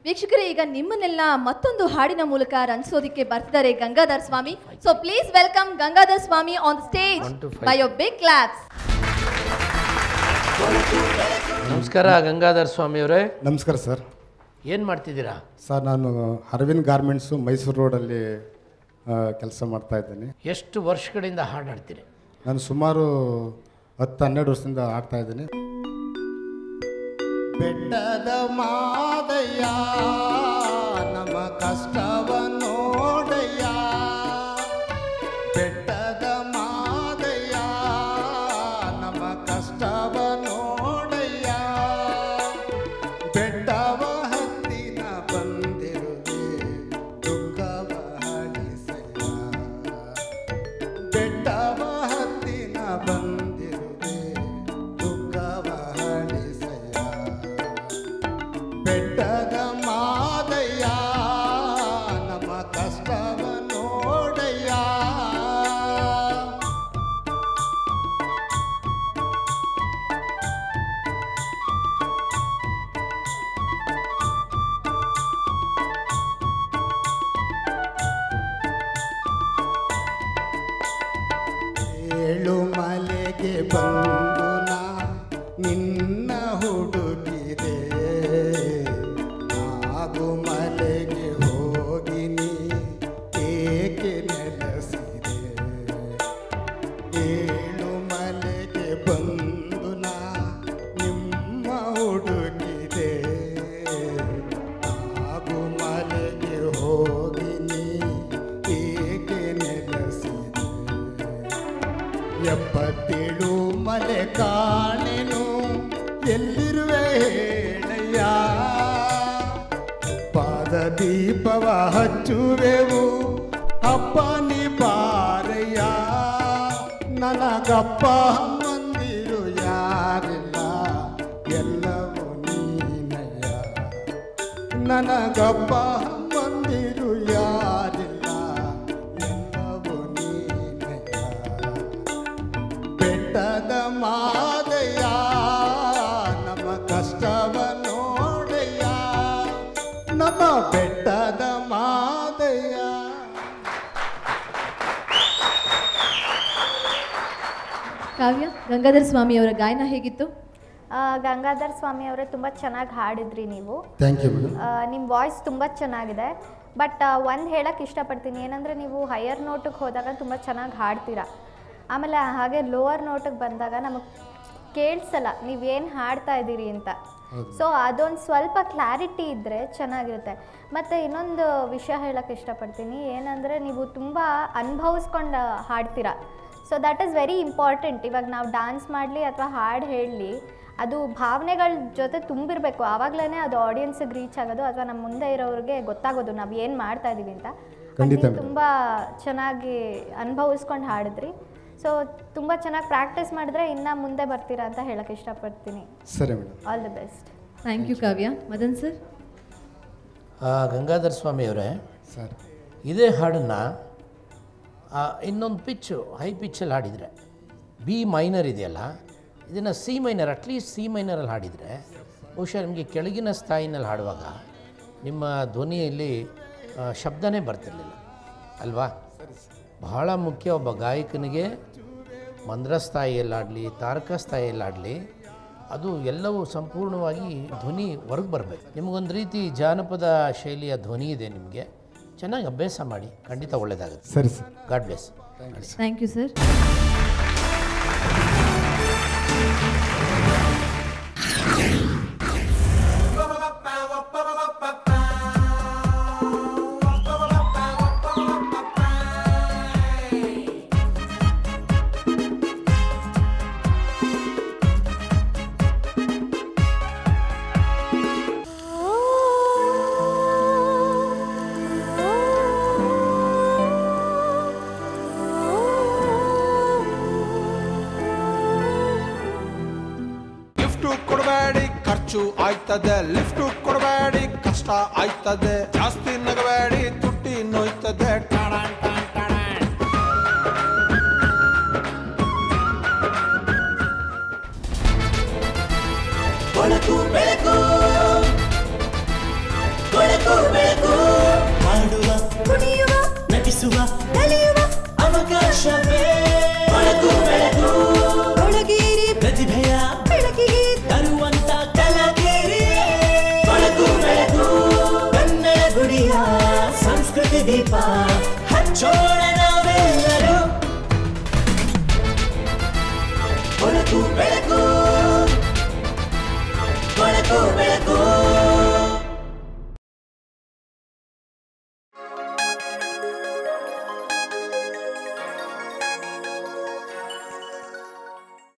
ವೀಕ್ಷಕರೇ, ಈಗ ನಿಮ್ಮನ್ನೆಲ್ಲ ಮತ್ತೊಂದು ಹಾಡಿನ ಮೂಲಕ ರಂಜಿಸೋದಕ್ಕೆ ಬರ್ತಿದ್ದಾರೆ Gangadhar Swami. So please welcome Gangadhar Swami on the stage by your big claps. ನಮಸ್ಕಾರ ಗಂಗಾಧರ್ ಸ್ವಾಮಿ ಅವರೇ. ನಮಸ್ಕಾರ ಸರ್. ಏನು ಮಾಡ್ತಿದ್ದೀರಾ ಸರ್? ನಾನು ಅರವಿಂದ್ ಗಾರ್ಮೆಂಟ್ಸು ಮೈಸೂರು ರೋಡಲ್ಲಿ ಕೆಲಸ ಮಾಡ್ತಾ ಇದ್ದೇನೆ. ಎಷ್ಟು ವರ್ಷಗಳಿಂದ ಹಾಡಾಡ್ತೀರಿ? ನಾನು ಸುಮಾರು 10-12 ವರ್ಷದಿಂದ ಆಡ್ತಾ ಇದ್ದೀನಿ. ಬೆಟ್ಟದ ಮಾದಯ್ಯ ನಮ್ಮ ಕಷ್ಟವ ನೋಡಯ್ಯ, ಬೆಟ್ಟದ ಮಾದಯ್ಯ ನಮ್ಮ ಕಷ್ಟವ ನೋಡಯ್ಯ, ಬೆಟ್ಟವ ಹತ್ತಿನ ಬಂದಿರುವೆ ದುಃಖವ ಹರಿಸಯ್ಯ, ಬೆಟ್ಟವ ಹತ್ತಿನ ಬಂದಿರುವೆ ದುಃಖವ ಹರಿಸಯ್ಯ, ಬೆಟ್ಟದ ಮಾದಯ್ಯ ನಮ್ಮ ಕಷ್ಟವ ನೋಡಯ್ಯ. ಏಳು ಮಲೆಗೆ ಬಂದು ನಾ ನಿನ್ನ ಹುಡುಕಿದೆ, ಹಾಗೂ ಮಲೆಗೆ ಹೋಗಿನಿ ಏಕೆ ನೆಲೆಸಿದೆ, ಏಳು ಮಲೆಗೆ ಬಂದು ನಾ ನಿಮ್ಮ ಹುಡುಕಿದೆ, ಹಾಗೂ ಮಲೆಗೆ ಹೋಗಿನಿ ಏಕೆ ನೆಲೆಸಿದೆ, 77 ಮಲೆ ಕಾಣೆನು ಎಲ್ಲಿರುವೆ ಹೇಳಯ್ಯ, ಪಾದ ದೀಪವ ಹಚ್ಚುವೆವು ಅಪ್ಪ ನೀ ಬಾರಯ್ಯ, ನನಗಪ್ಪ ಮಂದಿರು ಯಾರಿಲ್ಲ ಎಲ್ಲವೂ ನೀನಯ್ಯ, ನನಗಪ್ಪ ಮಂದಿರು ಯಾರಿಲ್ಲ ಎಲ್ಲವೂ ನೀನಯ್ಯ, ಬೆಟ್ಟದ ಮಾದಯ್ಯ ನಮ್ಮ ಕಷ್ಟವ ನೋಡಯ್ಯ, ನಮ್ಮ ಬೆಟ್ಟದ ಮಾದಯ್ಯ. ಕಾವ್ಯ, ಗಂಗಾಧರ್ ಸ್ವಾಮಿ ಅವರ ಗಾಯನ ಹೇಗಿತ್ತು? ಗಂಗಾಧರ್ ಸ್ವಾಮಿ ಅವರೇ, ತುಂಬ ಚೆನ್ನಾಗಿ ಹಾಡಿದ್ರಿ ನೀವು. Thank you madam. ನಿಮ್ಮ ವಾಯ್ಸ್ ತುಂಬ ಚೆನ್ನಾಗಿದೆ. ಬಟ್ ಒಂದು ಹೇಳಕ್ಕೆ ಇಷ್ಟಪಡ್ತೀನಿ, ಏನಂದರೆ ನೀವು ಹೈಯರ್ ನೋಟಿಗೆ ಹೋದಾಗ ತುಂಬ ಚೆನ್ನಾಗಿ ಹಾಡ್ತೀರಾ, ಆಮೇಲೆ ಹಾಗೆ ಲೋವರ್ ನೋಟಿಗೆ ಬಂದಾಗ ನಮಗೆ ಕೇಳಿಸಲ್ಲ ನೀವೇನು ಹಾಡ್ತಾ ಇದ್ದೀರಿ ಅಂತ. ಸೊ ಅದೊಂದು ಸ್ವಲ್ಪ ಕ್ಲಾರಿಟಿ ಇದ್ದರೆ ಚೆನ್ನಾಗಿರುತ್ತೆ. ಮತ್ತು ಇನ್ನೊಂದು ವಿಷಯ ಹೇಳೋಕ್ಕೆ ಇಷ್ಟಪಡ್ತೀನಿ, ಏನಂದರೆ ನೀವು ತುಂಬ ಅನುಭವಿಸ್ಕೊಂಡು ಹಾಡ್ತೀರಾ. So that is very important. ಇವಾಗ ನಾವು ಡ್ಯಾನ್ಸ್ ಮಾಡಲಿ ಅಥವಾ ಹಾಡು ಹೇಳಲಿ, ಅದು ಭಾವನೆಗಳ ಜೊತೆ ತುಂಬಿರಬೇಕು, ಆವಾಗಲೇ ಅದು ಆಡಿಯನ್ಸಿಗೆ ರೀಚ್ ಆಗೋದು ಅಥವಾ ನಮ್ಮ ಮುಂದೆ ಇರೋರಿಗೆ ಗೊತ್ತಾಗೋದು ನಾವು ಏನು ಮಾಡ್ತಾ ಇದ್ದೀವಿ ಅಂತ. ತುಂಬ ಚೆನ್ನಾಗಿ ಅನುಭವಿಸ್ಕೊಂಡು ಹಾಡಿದ್ರಿ. ಸೊ ತುಂಬ ಚೆನ್ನಾಗಿ ಪ್ರಾಕ್ಟೀಸ್ ಮಾಡಿದ್ರೆ ಇನ್ನೂ ಮುಂದೆ ಬರ್ತೀರಾ ಅಂತ ಹೇಳಕ್ಕೆ ಇಷ್ಟಪಡ್ತೀನಿ. ಸರಿ madam, all the best. Thank you Kavya. Madan sir? Gangadhar Swami ಅವರೇ, ಸರ್ ಇದೇ ಹಾಡನ್ನು ಇನ್ನೊಂದು ಪಿಚ್ಚು ಹೈ ಪಿಚ್ಚಲ್ಲಿ ಹಾಡಿದರೆ, ಬಿ ಮೈನರ್ ಇದೆಯಲ್ಲ, ಇದನ್ನು ಸಿ ಮೈನರ್, ಅಟ್ಲೀಸ್ಟ್ ಸಿ ಮೈನರಲ್ಲಿ ಹಾಡಿದರೆ ಬಹುಶಃ ನಿಮಗೆ ಕೆಳಗಿನ ಸ್ಥಾಯಿನಲ್ಲಿ ಹಾಡುವಾಗ ನಿಮ್ಮ ಧ್ವನಿಯಲ್ಲಿ ಶಬ್ದನೇ ಬರ್ತಿರಲಿಲ್ಲ ಅಲ್ವಾ? ಬಹಳ ಮುಖ್ಯ ಒಬ್ಬ ಗಾಯಕನಿಗೆ ಮಂದ್ರ ಸ್ಥಾಯಿಯಲ್ಲಾಡಲಿ ತಾರಕ ಸ್ಥಾಯಿಯಲ್ಲಾಡಲಿ ಅದು ಎಲ್ಲವೂ ಸಂಪೂರ್ಣವಾಗಿ ಧ್ವನಿ ಹೊರಗೆ ಬರಬೇಕು. ನಿಮಗೊಂದು ರೀತಿ ಜಾನಪದ ಶೈಲಿಯ ಧ್ವನಿ ಇದೆ, ನಿಮಗೆ ಚೆನ್ನಾಗಿ ಅಭ್ಯಾಸ ಮಾಡಿ, ಖಂಡಿತ ಒಳ್ಳೆಯದಾಗುತ್ತೆ. ಸರಿ sir. God bless. Thank you sir. ಆಯ್ತದೆ, ಲಿಫ್ಟ್ ಕೊಡಬೇಡಿ ಕಷ್ಟ ಆಯ್ತದೆ, ಜಾಸ್ತಿ ನಗಬೇಡಿ ತುಟ್ಟಿ ನೋಯ್ತದೆ. ಕೊಳಕು ಬೆಳಕು ಕೊಳಕು ಬೆಳಕು ಹಾಡುವ ಕುಣಿಯುವ ನಟಿಸುವ ಕಲಿಯುವ ಅವಕಾಶವೇ ಕೊಳಕು ಬೆಳಕು ಕೊಳಗೇರಿ ಪ್ರತಿಭೆಯ ಬೆಳಕಿಗೆ ತರುವಂತ ಕಲಗೇರಿ ಕೊಳಕು ಬೆಳಕು ಕನ್ನಡ ಗುಡಿಯ ಸಂಸ್ಕೃತಿ ದೀಪ ಹಚ್ಚೋಣ ನಾವೆಲ್ಲರೂ ಕೊಳಕು ಬೆಳಕು ಕೊಳಕು ಬೆಳಕು